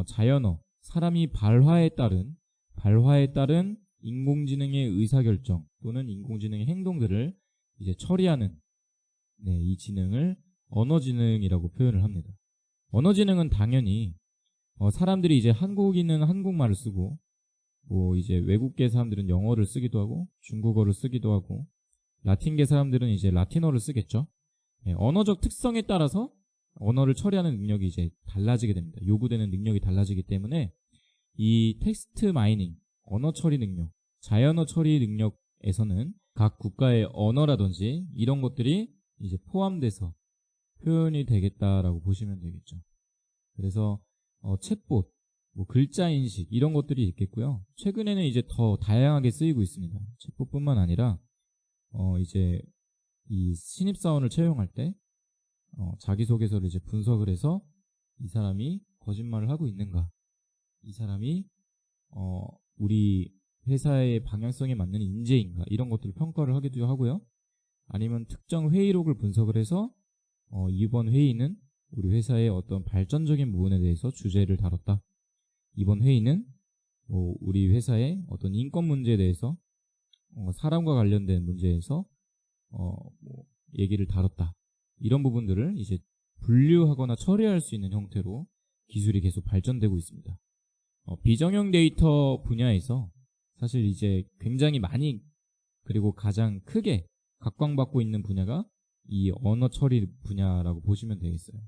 자연어, 사람이 발화에 따른 인공지능의 의사결정 또는 인공지능의 행동들을 이제 처리하는 이 지능을 언어지능이라고 표현을 합니다. 언어지능은 당연히 사람들이 이제 한국인은 한국말을 쓰고 뭐 이제 외국계 사람들은 영어를 쓰기도 하고 중국어를 쓰기도 하고 라틴계 사람들은 이제 라틴어를 쓰겠죠. 언어적 특성에 따라서 언어를 처리하는 능력이 이제 달라지게 됩니다. 요구되는 능력이 달라지기 때문에 이 텍스트 마이닝, 언어 처리 능력, 자연어 처리 능력에서는 각 국가의 언어라든지 이런 것들이 이제 포함돼서 표현이 되겠다라고 보시면 되겠죠. 그래서 챗봇, 뭐 글자 인식 이런 것들이 있겠고요. 최근에는 이제 더 다양하게 쓰이고 있습니다. 챗봇뿐만 아니라 이제 이 신입사원을 채용할 때 자기소개서를 이제 분석을 해서 이 사람이 거짓말을 하고 있는가, 이 사람이 우리 회사의 방향성에 맞는 인재인가 이런 것들을 평가를 하기도 하고요. 아니면 특정 회의록을 분석을 해서 이번 회의는 우리 회사의 어떤 발전적인 부분에 대해서 주제를 다뤘다. 이번 회의는 우리 회사의 어떤 인권 문제에 대해서 사람과 관련된 문제에서 얘기를 다뤘다. 이런 부분들을 이제 분류하거나 처리할 수 있는 형태로 기술이 계속 발전되고 있습니다. 비정형 데이터 분야에서 사실 이제 굉장히 많이 그리고 가장 크게 각광받고 있는 분야가 이 언어 처리 분야라고 보시면 되겠어요.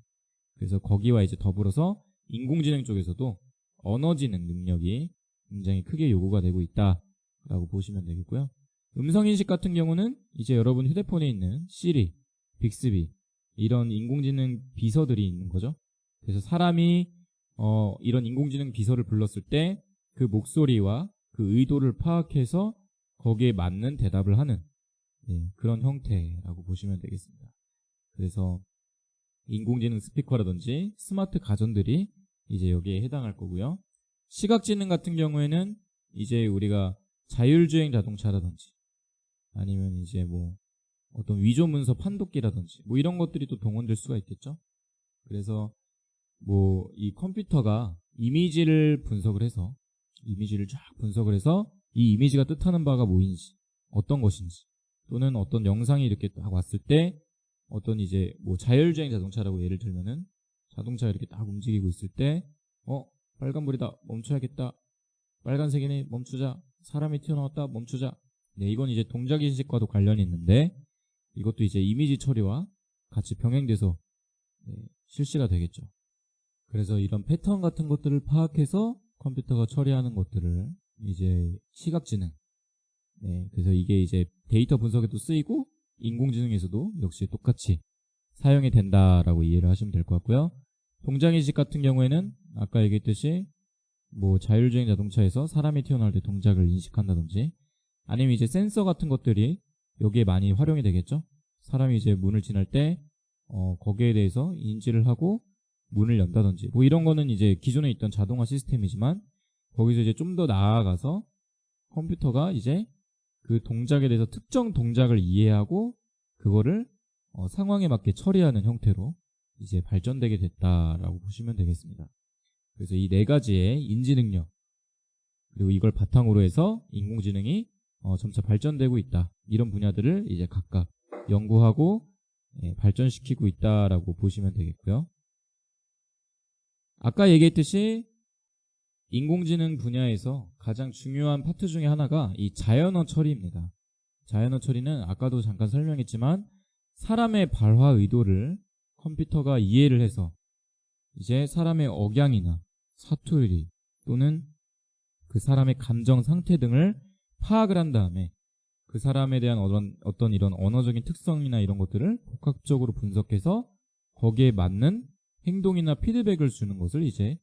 그래서 거기와 이제 더불어서 인공지능 쪽에서도 언어지능 능력이 굉장히 크게 요구가 되고 있다라고 보시면 되겠고요. 음성인식 같은 경우는 이제 여러분 휴대폰에 있는 시리, 빅스비 이런 인공지능 비서들이 있는 거죠. 그래서 사람이 이런 인공지능 비서를 불렀을 때 그 목소리와 그 의도를 파악해서 거기에 맞는 대답을 하는 그런 형태라고 보시면 되겠습니다. 그래서 인공지능 스피커라든지 스마트 가전들이 이제 여기에 해당할 거고요. 시각지능 같은 경우에는 이제 우리가 자율주행 자동차라든지 아니면 이제 뭐 어떤 위조 문서 판독기라든지 뭐 이런 것들이 또 동원될 수가 있겠죠. 그래서 뭐 이 컴퓨터가 이미지를 쫙 분석을 해서 이 이미지가 뜻하는 바가 뭐인지, 어떤 것인지, 또는 어떤 영상이 이렇게 딱 왔을 때 어떤 이제 뭐 자율주행 자동차라고 예를 들면은 자동차가 이렇게 딱 움직이고 있을 때 빨간불이다 멈춰야겠다, 빨간색이네 멈추자, 사람이 튀어나왔다 멈추자. 이건 이제 동작인식과도 관련이 있는데 이것도 이제 이미지 처리와 같이 병행돼서 실시가 되겠죠. 그래서 이런 패턴 같은 것들을 파악해서 컴퓨터가 처리하는 것들을 이제 시각지능, 그래서 이게 이제 데이터 분석에도 쓰이고 인공지능에서도 역시 똑같이 사용이 된다라고 이해를 하시면 될 것 같고요. 동작인식 같은 경우에는 아까 얘기했듯이 뭐 자율주행 자동차에서 사람이 튀어나올 때 동작을 인식한다든지 아니면 이제 센서 같은 것들이 여기에 많이 활용이 되겠죠. 사람이 이제 문을 지날 때 거기에 대해서 인지를 하고 문을 연다든지 뭐 이런 거는 이제 기존에 있던 자동화 시스템이지만 거기서 이제 좀 더 나아가서 컴퓨터가 이제 그 동작에 대해서 특정 동작을 이해하고 그거를 상황에 맞게 처리하는 형태로 이제 발전되게 됐다라고 보시면 되겠습니다. 그래서 이 네 가지의 인지 능력 그리고 이걸 바탕으로 해서 인공지능이 점차 발전되고 있다. 이런 분야들을 이제 각각 연구하고 발전시키고 있다라고 보시면 되겠고요. 아까 얘기했듯이 인공지능 분야에서 가장 중요한 파트 중에 하나가 이 자연어 처리입니다. 자연어 처리는 아까도 잠깐 설명했지만 사람의 발화 의도를 컴퓨터가 이해를 해서 이제 사람의 억양이나 사투리 또는 그 사람의 감정 상태 등을 파악을 한 다음에 그 사람에 대한 어떤 이런 언어적인 특성이나 이런 것들을 복합적으로 분석해서 거기에 맞는 행동이나 피드백을 주는 것을 이제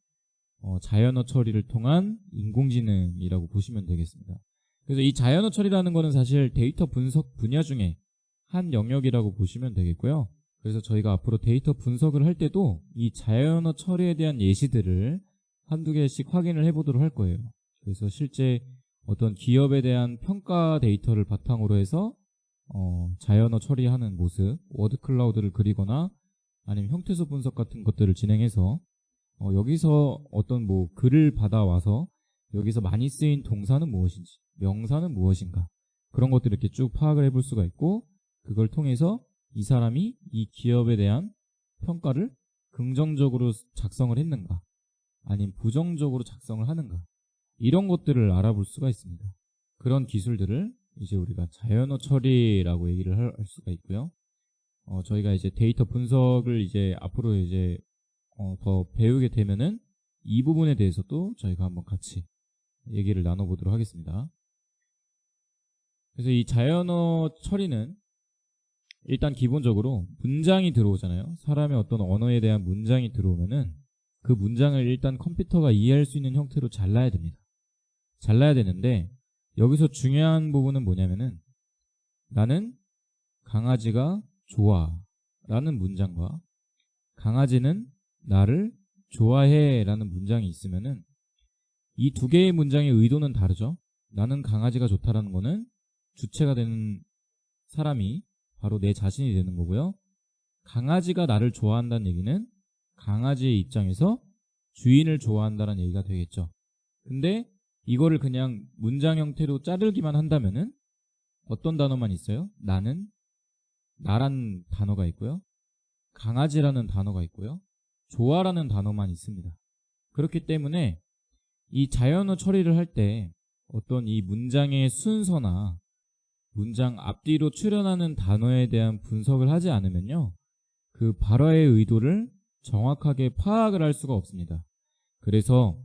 자연어 처리를 통한 인공지능이라고 보시면 되겠습니다. 그래서 이 자연어 처리라는 것은 사실 데이터 분석 분야 중에 한 영역이라고 보시면 되겠고요. 그래서 저희가 앞으로 데이터 분석을 할 때도 이 자연어 처리에 대한 예시들을 한두 개씩 확인을 해보도록 할 거예요. 그래서 실제 어떤 기업에 대한 평가 데이터를 바탕으로 해서 자연어 처리하는 모습, 워드 클라우드를 그리거나 아니면 형태소 분석 같은 것들을 진행해서 여기서 어떤 글을 받아와서 여기서 많이 쓰인 동사는 무엇인지, 명사는 무엇인가 그런 것들을 이렇게 쭉 파악을 해볼 수가 있고 그걸 통해서 이 사람이 이 기업에 대한 평가를 긍정적으로 작성을 했는가 아니면 부정적으로 작성을 하는가 이런 것들을 알아볼 수가 있습니다. 그런 기술들을 이제 우리가 자연어 처리라고 얘기를 할 수가 있고요. 저희가 이제 데이터 분석을 이제 앞으로 이제 더 배우게 되면은 이 부분에 대해서도 저희가 한번 같이 얘기를 나눠보도록 하겠습니다. 그래서 이 자연어 처리는 일단 기본적으로 문장이 들어오잖아요. 사람의 어떤 언어에 대한 문장이 들어오면은 그 문장을 일단 컴퓨터가 이해할 수 있는 형태로 잘라야 됩니다. 잘라야 되는데 여기서 중요한 부분은 뭐냐면은 나는 강아지가 좋아 라는 문장과 강아지는 나를 좋아해 라는 문장이 있으면은 이 두 개의 문장의 의도는 다르죠. 나는 강아지가 좋다라는 거는 주체가 되는 사람이 바로 내 자신이 되는 거고요. 강아지가 나를 좋아한다는 얘기는 강아지의 입장에서 주인을 좋아한다는 얘기가 되겠죠. 근데 이거를 그냥 문장 형태로 자르기만 한다면은 어떤 단어만 있어요? 나는, 나란 단어가 있고요. 강아지라는 단어가 있고요. 좋아라는 단어만 있습니다. 그렇기 때문에 이 자연어 처리를 할 때 어떤 이 문장의 순서나 문장 앞뒤로 출현하는 단어에 대한 분석을 하지 않으면요. 그 발화의 의도를 정확하게 파악을 할 수가 없습니다. 그래서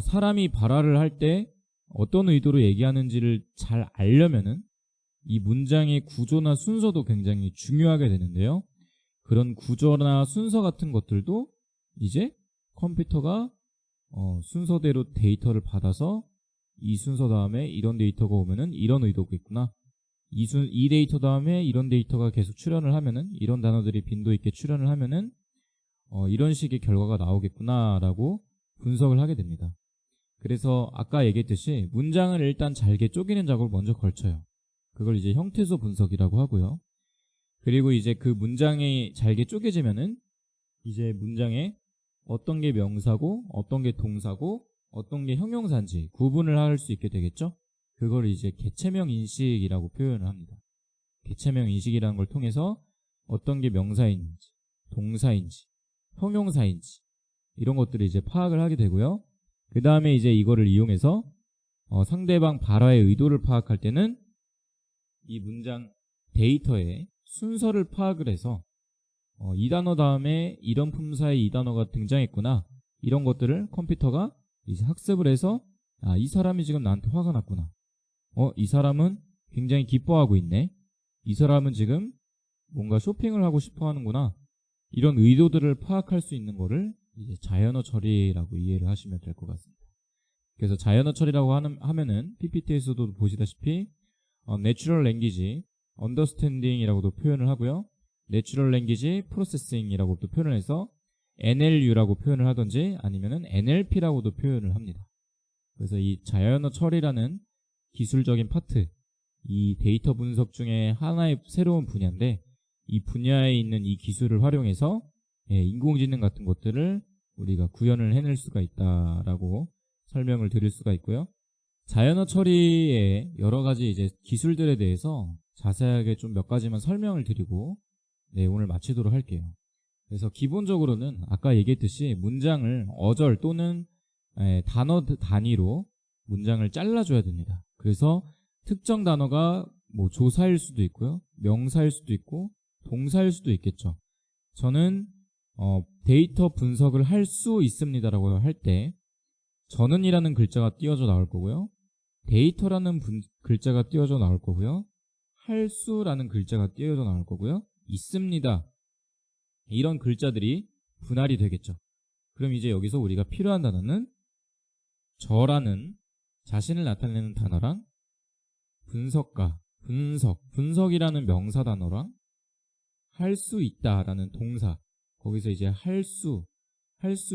사람이 발화를 할 때 어떤 의도로 얘기하는지를 잘 알려면은 이 문장의 구조나 순서도 굉장히 중요하게 되는데요. 그런 구조나 순서 같은 것들도 이제 컴퓨터가 순서대로 데이터를 받아서 이 순서 다음에 이런 데이터가 오면은 이런 의도가 있구나. 이 데이터 다음에 이런 데이터가 계속 출현을 하면은 이런 단어들이 빈도 있게 출현을 하면은 이런 식의 결과가 나오겠구나 라고 분석을 하게 됩니다. 그래서 아까 얘기했듯이 문장을 일단 잘게 쪼개는 작업을 먼저 걸쳐요. 그걸 이제 형태소 분석이라고 하고요. 그리고 이제 그 문장이 잘게 쪼개지면은 이제 문장에 어떤 게 명사고 어떤 게 동사고 어떤 게 형용사인지 구분을 할 수 있게 되겠죠. 그걸 이제 개체명 인식이라고 표현을 합니다. 개체명 인식이라는 걸 통해서 어떤 게 명사인지 동사인지 형용사인지 이런 것들을 이제 파악을 하게 되고요. 그 다음에 이제 이거를 이용해서 상대방 발화의 의도를 파악할 때는 이 문장 데이터의 순서를 파악을 해서 이 단어 다음에 이런 품사의 이 단어가 등장했구나 이런 것들을 컴퓨터가 이제 학습을 해서 이 사람이 지금 나한테 화가 났구나. 이 사람은 굉장히 기뻐하고 있네. 이 사람은 지금 뭔가 쇼핑을 하고 싶어 하는구나. 이런 의도들을 파악할 수 있는 거를 이제 자연어 처리라고 이해를 하시면 될 것 같습니다. 그래서 자연어 처리라고 하면은 PPT에서도 보시다시피 Natural Language Understanding이라고도 표현을 하고요. Natural Language Processing이라고도 표현을 해서 NLU라고 표현을 하든지 아니면은 NLP라고도 표현을 합니다. 그래서 이 자연어 처리라는 기술적인 파트, 이 데이터 분석 중에 하나의 새로운 분야인데 이 분야에 있는 이 기술을 활용해서 인공지능 같은 것들을 우리가 구현을 해낼 수가 있다라고 설명을 드릴 수가 있고요. 자연어 처리의 여러 가지 이제 기술들에 대해서 자세하게 좀 몇 가지만 설명을 드리고 오늘 마치도록 할게요. 그래서 기본적으로는 아까 얘기했듯이 문장을 어절 또는 단어 단위로 문장을 잘라줘야 됩니다. 그래서 특정 단어가 뭐 조사일 수도 있고요, 명사일 수도 있고 동사일 수도 있겠죠. 저는 데이터 분석을 할 수 있습니다라고 할 때 저는이라는 글자가 띄어져 나올 거고요, 데이터라는 글자가 띄어져 나올 거고요, 할 수라는 글자가 띄어져 나올 거고요, 있습니다 이런 글자들이 분할이 되겠죠. 그럼 이제 여기서 우리가 필요한 단어는 저라는 자신을 나타내는 단어랑 분석가, 분석이라는 명사 단어랑 할 수 있다라는 동사, 거기서 이제 할 수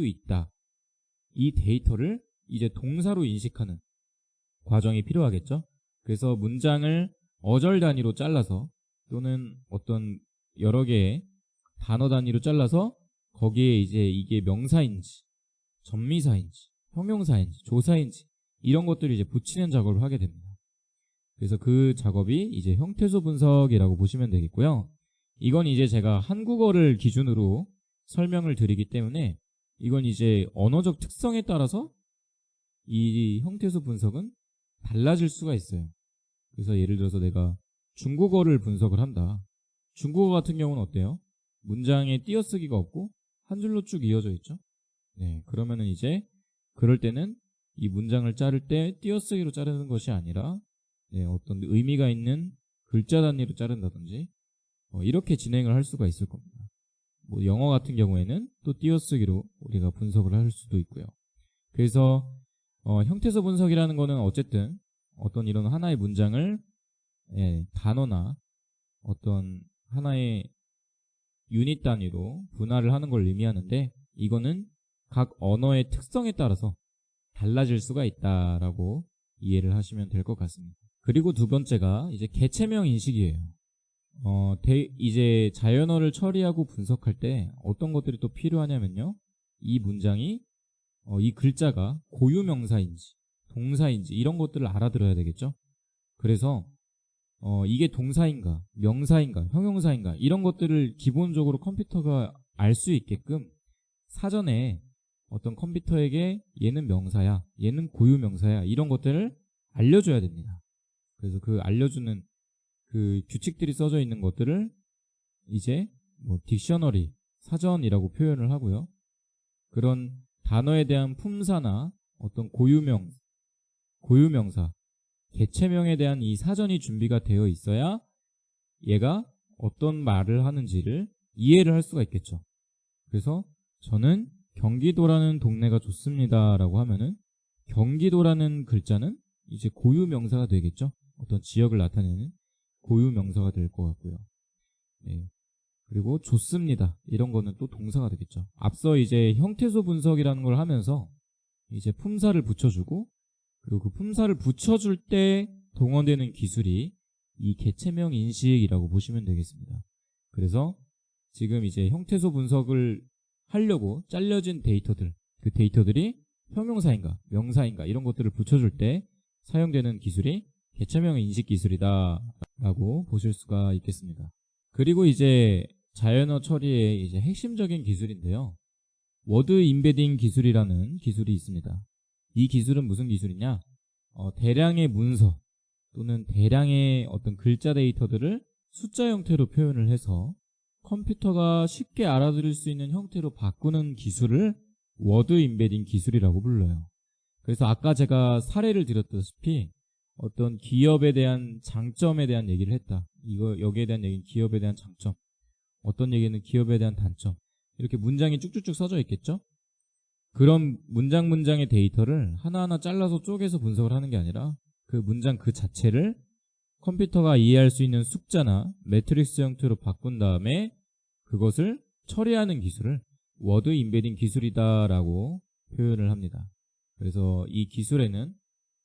있다, 이 데이터를 이제 동사로 인식하는 과정이 필요하겠죠. 그래서 문장을 어절 단위로 잘라서 또는 어떤 여러 개의 단어 단위로 잘라서 거기에 이제 이게 명사인지 전미사인지 형용사인지 조사인지 이런 것들을 이제 붙이는 작업을 하게 됩니다. 그래서 그 작업이 이제 형태소 분석이라고 보시면 되겠고요. 이건 이제 제가 한국어를 기준으로 설명을 드리기 때문에 이건 이제 언어적 특성에 따라서 이 형태소 분석은 달라질 수가 있어요. 그래서 예를 들어서 내가 중국어를 분석을 한다. 중국어 같은 경우는 어때요? 문장에 띄어쓰기가 없고 한 줄로 쭉 이어져 있죠. 그러면은 이제 그럴 때는 이 문장을 자를 때 띄어쓰기로 자르는 것이 아니라 어떤 의미가 있는 글자 단위로 자른다든지 이렇게 진행을 할 수가 있을 겁니다. 뭐 영어 같은 경우에는 또 띄어쓰기로 우리가 분석을 할 수도 있고요. 그래서 형태소 분석이라는 거는 어쨌든 어떤 이런 하나의 문장을 단어나 어떤 하나의 유닛 단위로 분할을 하는 걸 의미하는데 이거는 각 언어의 특성에 따라서 달라질 수가 있다라고 이해를 하시면 될 것 같습니다. 그리고 두 번째가 이제 개체명 인식이에요. 이제 자연어를 처리하고 분석할 때 어떤 것들이 또 필요하냐면요, 이 문장이 이 글자가 고유명사인지 동사인지 이런 것들을 알아들어야 되겠죠. 그래서 이게 동사인가 명사인가 형용사인가 이런 것들을 기본적으로 컴퓨터가 알 수 있게끔 사전에 어떤 컴퓨터에게 얘는 명사야 얘는 고유명사야 이런 것들을 알려줘야 됩니다. 그래서 그 알려주는 그 규칙들이 써져 있는 것들을 이제 뭐 딕셔너리 사전이라고 표현을 하고요, 그런 단어에 대한 품사나 어떤 고유명사 개체명에 대한 이 사전이 준비가 되어 있어야 얘가 어떤 말을 하는지를 이해를 할 수가 있겠죠. 그래서 저는 경기도라는 동네가 좋습니다 라고 하면은 경기도라는 글자는 이제 고유명사가 되겠죠. 어떤 지역을 나타내는 고유명사가 될 것 같고요. 그리고 좋습니다 이런 거는 또 동사가 되겠죠. 앞서 이제 형태소 분석이라는 걸 하면서 이제 품사를 붙여주고 그리고 그 품사를 붙여줄 때 동원되는 기술이 이 개체명 인식이라고 보시면 되겠습니다. 그래서 지금 이제 형태소 분석을 하려고 잘려진 데이터들, 그 데이터들이 형용사인가 명사인가 이런 것들을 붙여줄 때 사용되는 기술이 개체명 인식 기술이다 라고 보실 수가 있겠습니다. 그리고 이제 자연어 처리의 이제 핵심적인 기술인데요, 워드 임베딩 기술이라는 기술이 있습니다. 이 기술은 무슨 기술이냐, 대량의 문서 또는 대량의 어떤 글자 데이터들을 숫자 형태로 표현을 해서 컴퓨터가 쉽게 알아들을 수 있는 형태로 바꾸는 기술을 워드 임베딩 기술이라고 불러요. 그래서 아까 제가 사례를 드렸다시피 어떤 기업에 대한 장점에 대한 얘기를 했다. 여기에 대한 얘기는 기업에 대한 장점, 어떤 얘기는 기업에 대한 단점, 이렇게 문장이 쭉쭉쭉 써져 있겠죠. 그런 문장의 데이터를 하나하나 잘라서 쪼개서 분석을 하는 게 아니라 그 문장 그 자체를 컴퓨터가 이해할 수 있는 숫자나 매트릭스 형태로 바꾼 다음에 그것을 처리하는 기술을 워드 임베딩 기술이다 라고 표현을 합니다. 그래서 이 기술에는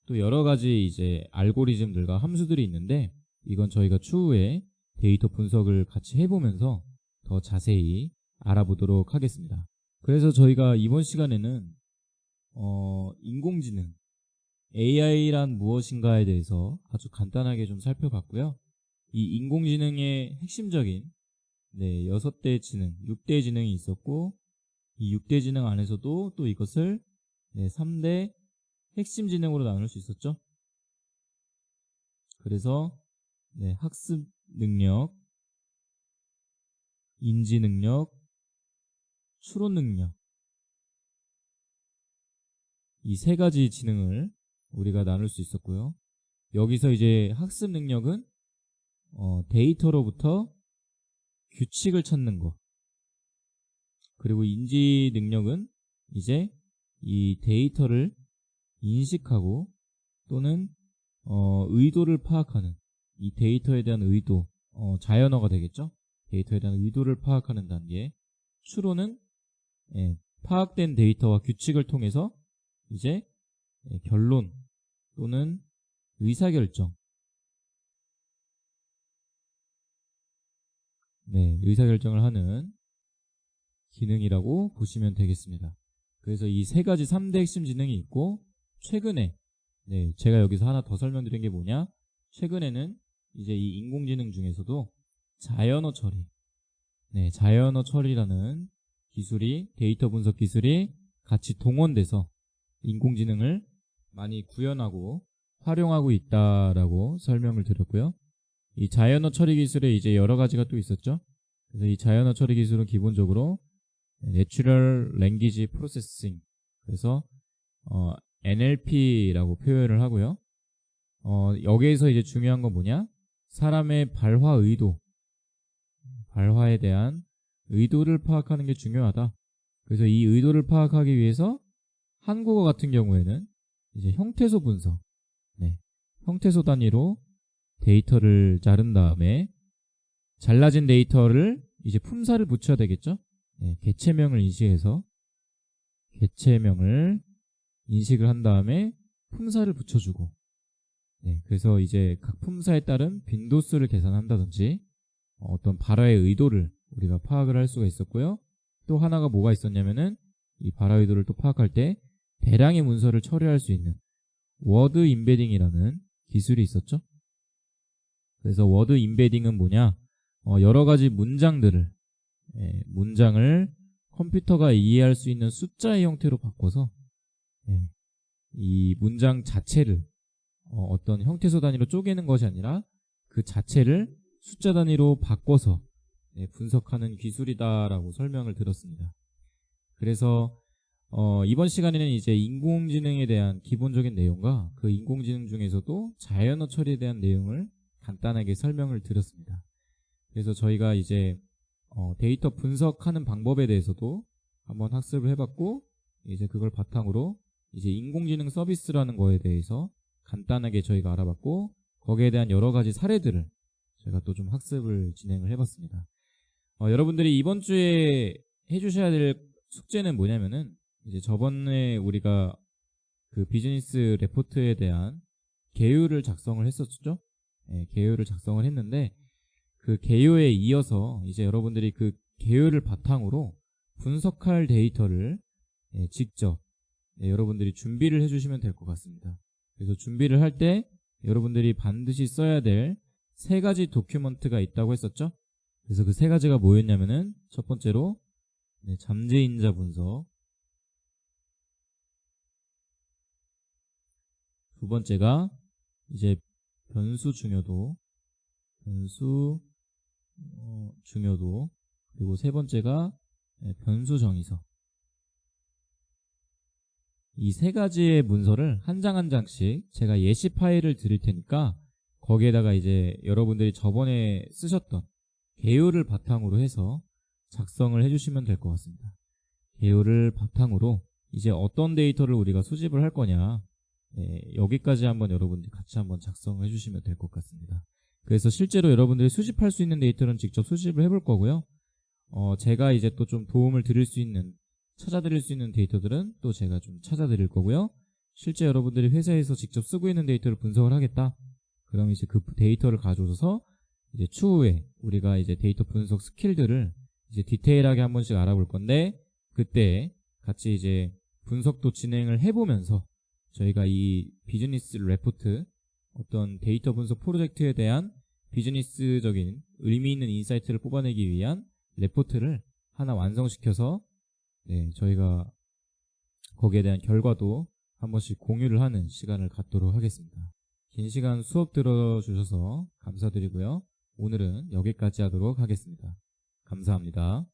또 여러 가지 이제 알고리즘들과 함수들이 있는데 이건 저희가 추후에 데이터 분석을 같이 해보면서 더 자세히 알아보도록 하겠습니다. 그래서 저희가 이번 시간에는 인공지능 AI란 무엇인가에 대해서 아주 간단하게 좀 살펴봤고요. 이 인공지능의 핵심적인 6대 지능, 6대 지능이 있었고 이 6대 지능 안에서도 또 이것을 3대 핵심 지능으로 나눌 수 있었죠. 그래서 학습 능력, 인지 능력, 추론 능력 이 세 가지 지능을 우리가 나눌 수 있었고요. 여기서 이제 학습 능력은 데이터로부터 규칙을 찾는 것, 그리고 인지 능력은 이제 이 데이터를 인식하고 또는 의도를 파악하는 이 데이터에 대한 의도, 자연어가 되겠죠. 데이터에 대한 의도를 파악하는 단계. 추론은 파악된 데이터와 규칙을 통해서 이제 결론 또는 의사결정, 의사결정을 하는 기능이라고 보시면 되겠습니다. 그래서 이 세 가지 3대 핵심 지능이 있고, 최근에 제가 여기서 하나 더 설명드린 게 뭐냐, 최근에는 이제 이 인공지능 중에서도 자연어 처리, 자연어 처리라는 기술이, 데이터 분석 기술이 같이 동원돼서 인공지능을 많이 구현하고 활용하고 있다라고 설명을 드렸고요. 이 자연어 처리 기술에 이제 여러 가지가 또 있었죠. 그래서 이 자연어 처리 기술은 기본적으로 Natural Language Processing, 그래서 NLP라고 표현을 하고요. 여기에서 이제 중요한 건 뭐냐? 사람의 발화 의도, 발화에 대한 의도를 파악하는 게 중요하다. 그래서 이 의도를 파악하기 위해서 한국어 같은 경우에는 이제 형태소 분석, 형태소 단위로 데이터를 자른 다음에 잘라진 데이터를 이제 품사를 붙여야 되겠죠. 개체명을 인식해서 개체명을 인식을 한 다음에 품사를 붙여주고, 그래서 이제 각 품사에 따른 빈도수를 계산한다든지 어떤 발화의 의도를 우리가 파악을 할 수가 있었고요. 또 하나가 뭐가 있었냐면은 이 발화 의도를 또 파악할 때 대량의 문서를 처리할 수 있는 워드 임베딩이라는 기술이 있었죠. 그래서 워드 임베딩은 뭐냐, 여러 가지 문장들을 문장을 컴퓨터가 이해할 수 있는 숫자의 형태로 바꿔서 이 문장 자체를 어떤 형태소 단위로 쪼개는 것이 아니라 그 자체를 숫자 단위로 바꿔서 분석하는 기술이다라고 설명을 들었습니다. 그래서 이번 시간에는 이제 인공지능에 대한 기본적인 내용과 그 인공지능 중에서도 자연어 처리에 대한 내용을 간단하게 설명을 드렸습니다. 그래서 저희가 이제 데이터 분석하는 방법에 대해서도 한번 학습을 해봤고, 이제 그걸 바탕으로 이제 인공지능 서비스라는 거에 대해서 간단하게 저희가 알아봤고, 거기에 대한 여러 가지 사례들을 제가 또 좀 학습을 진행을 해봤습니다. 여러분들이 이번 주에 해주셔야 될 숙제는 뭐냐면은, 이제 저번에 우리가 그 비즈니스 레포트에 대한 개요를 작성을 했었죠. 개요를 작성을 했는데, 그 개요에 이어서 이제 여러분들이 그 개요를 바탕으로 분석할 데이터를 직접 여러분들이 준비를 해주시면 될 것 같습니다. 그래서 준비를 할 때 여러분들이 반드시 써야 될 3가지 도큐먼트가 있다고 했었죠. 그래서 그 3가지가 뭐였냐면은, 첫 번째로 잠재인자 분석, 두 번째가 이제 변수 중요도, 중요도, 그리고 세 번째가 변수 정의서. 이 3가지의 문서를 한 장 한 장씩 제가 예시 파일을 드릴 테니까 거기에다가 이제 여러분들이 저번에 쓰셨던 개요를 바탕으로 해서 작성을 해주시면 될 것 같습니다. 개요를 바탕으로 이제 어떤 데이터를 우리가 수집을 할 거냐, 여기까지 한번 여러분들이 같이 한번 작성을 해주시면 될 것 같습니다. 그래서 실제로 여러분들이 수집할 수 있는 데이터는 직접 수집을 해볼 거고요. 제가 이제 또 좀 도움을 드릴 수 있는, 찾아드릴 수 있는 데이터들은 또 제가 좀 찾아드릴 거고요. 실제 여러분들이 회사에서 직접 쓰고 있는 데이터를 분석을 하겠다. 그럼 이제 그 데이터를 가져오셔서 이제 추후에 우리가 이제 데이터 분석 스킬들을 이제 디테일하게 한 번씩 알아볼 건데, 그때 같이 이제 분석도 진행을 해보면서 저희가 이 비즈니스 레포트, 어떤 데이터 분석 프로젝트에 대한 비즈니스적인 의미 있는 인사이트를 뽑아내기 위한 레포트를 하나 완성시켜서 저희가 거기에 대한 결과도 한 번씩 공유를 하는 시간을 갖도록 하겠습니다. 긴 시간 수업 들어주셔서 감사드리고요. 오늘은 여기까지 하도록 하겠습니다. 감사합니다.